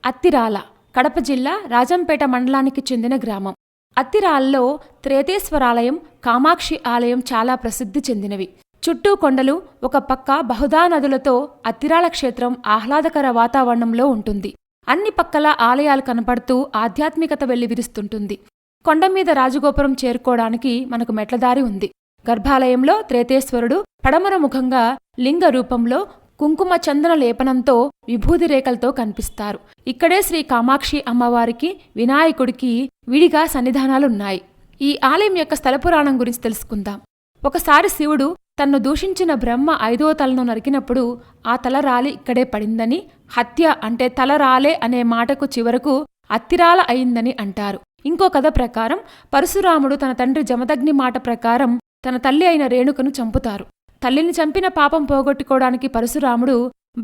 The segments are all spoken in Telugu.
అత్తిరాల కడప జిల్లా రాజంపేట మండలానికి చెందిన గ్రామం. అత్తిరాలలో త్రేతేశ్వరాలయం, కామాక్షి ఆలయం చాలా ప్రసిద్ధి చెందినవి. చుట్టూ కొండలు, ఒక పక్క బహుదా నదులతో అత్తిరాల క్షేత్రం ఆహ్లాదకర వాతావరణంలో ఉంటుంది. అన్ని పక్కల ఆలయాలు కనపడుతూ ఆధ్యాత్మికత వెల్లివిరుస్తుంటుంది. కొండమీద రాజగోపురం చేరుకోవడానికి మనకు మెట్లదారి ఉంది. గర్భాలయంలో త్రేతేశ్వరుడు పడమర ముఖంగా లింగ రూపంలో కుంకుమ చందన లేపనంతో విభూది రేఖలతో కనిపిస్తారు. ఇక్కడే శ్రీ కామాక్షి అమ్మవారికి, వినాయకుడికి విడిగా సన్నిధానాలున్నాయి. ఈ ఆలయం యొక్క స్థల పురాణం గురించి తెలుసుకుందాం. ఒకసారి శివుడు తన్ను దూషించిన బ్రహ్మ 5వ తలను నరికినప్పుడు ఆ తల రాలి ఇక్కడే పడిందని, హత్య అంటే తల రాలే అనే మాటకు చివరకు అత్తిరాల అయిందని అంటారు. ఇంకో కథ ప్రకారం పరశురాముడు తన తండ్రి జమదగ్ని మాట ప్రకారం తన తల్లి అయిన రేణుకను చంపుతారు. తల్లిని చంపిన పాపం పోగొట్టుకోవడానికి పరశురాముడు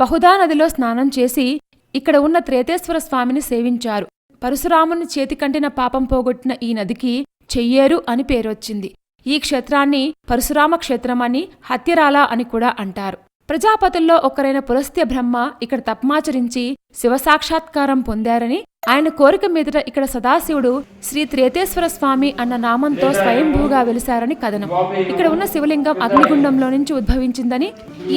బహుదా నదిలో స్నానం చేసి ఇక్కడ ఉన్న త్రేతేశ్వర స్వామిని సేవించారు. పరశురాముని చేతికంటిన పాపం పోగొట్టిన ఈ నదికి చెయ్యేరు అని పేరొచ్చింది. ఈ క్షేత్రాన్ని పరశురామ క్షేత్రమని, హత్యరాల అని కూడా అంటారు. ప్రజాపతుల్లో ఒకరైన పులస్త్య బ్రహ్మ ఇక్కడ తపమాచరించి శివసాక్షాత్కారం పొందారని, ఆయన కోరిక మీదట ఇక్కడ సదాశివుడు శ్రీ త్రేతేశ్వర స్వామి అన్న నామంతో స్వయంభూగా వెలిశారని కథనం. ఇక్కడ ఉన్న శివలింగం అగ్నిగుండంలో నుంచి ఉద్భవించిందని,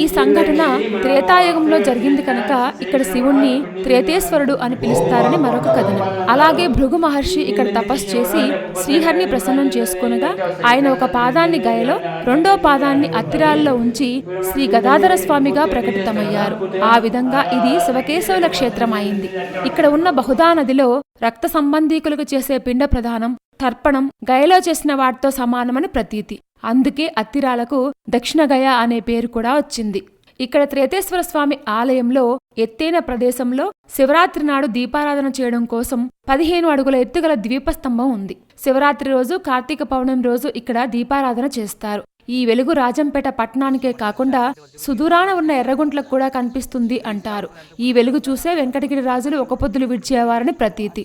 ఈ సంఘటన త్రేతాయుగంలో జరిగింది కనుక ఇక్కడ శివుణ్ణి త్రేతేశ్వరుడు అని పిలుస్తారని మరొక కథనం. అలాగే భృగు మహర్షి ఇక్కడ తపస్సు చేసి శ్రీహరిని ప్రసన్నం చేసుకునగా ఆయన ఒక పాదాన్ని గయలో, రెండో పాదాన్ని అత్తిరాలలో ఉంచి శ్రీ గదాధర స్వామిగా ప్రకటితమయ్యారు. ఆ విధంగా ఇది శివకేశవుల క్షేత్రం అయింది. ఇక్కడ ఉన్న బహుదా నదిలో రక్త సంబంధీకులకు చేసే పిండ ప్రదానం, తర్పణం గయలో చేసిన వాటితో సమానమని ప్రతీతి. అందుకే అత్తిరాలకు దక్షిణ గయ అనే పేరు కూడా వచ్చింది. ఇక్కడ త్రేతేశ్వర స్వామి ఆలయంలో ఎత్తైన ప్రదేశంలో శివరాత్రి నాడు దీపారాధన చేయడం కోసం 15 అడుగుల ఎత్తుగల ద్వీపస్తంభం ఉంది. శివరాత్రి రోజు, కార్తీక పౌర్ణమి రోజు ఇక్కడ దీపారాధన చేస్తారు. ఈ వెలుగు రాజంపేట పట్టణానికే కాకుండా సుదూరాన ఉన్న ఎర్రగుంట్లకు కూడా కనిపిస్తుంది అంటారు. ఈ వెలుగు చూసే వెంకటగిరి రాజులు ఒక పొద్దులు విడిచేవారని ప్రతీతి.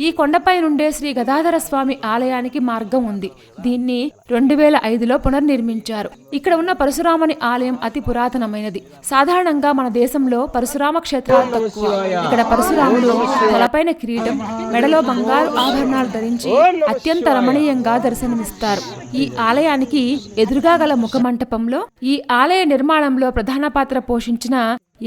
ఈ కొండపై నుండే శ్రీ గదాధర స్వామి ఆలయానికి మార్గం ఉంది. దీన్ని 2005లో పునర్నిర్మించారు. ఇక్కడ ఉన్న పరశురాముని ఆలయం అతి పురాతనమైనది. సాధారణంగా మన దేశంలో పరశురామ క్షేత్రాలు తక్కువ. ఇక్కడ పరశురాముడు తలపైన కిరీటం, మెడలో బంగారు ఆభరణాలు ధరించి అత్యంత రమణీయంగా దర్శనమిస్తారు. ఈ ఆలయానికి ఎదురుగా గల ముఖమంటపంలో ఈ ఆలయ నిర్మాణంలో ప్రధాన పాత్ర పోషించిన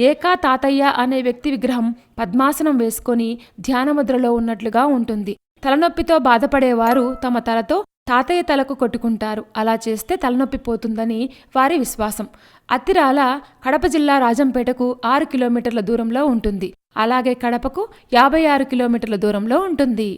ఏకా తాతయ్య అనే వ్యక్తి విగ్రహం పద్మాసనం వేసుకొని ధ్యానముద్రలో ఉన్నట్లుగా ఉంటుంది. తలనొప్పితో బాధపడేవారు తమ తలతో తాతయ్య తలకు కొట్టుకుంటారు. అలా చేస్తే తలనొప్పి పోతుందని వారి విశ్వాసం. అత్తిరాల కడప జిల్లా రాజంపేటకు 6 కిలోమీటర్ల దూరంలో ఉంటుంది. అలాగే కడపకు 56 కిలోమీటర్ల దూరంలో ఉంటుంది.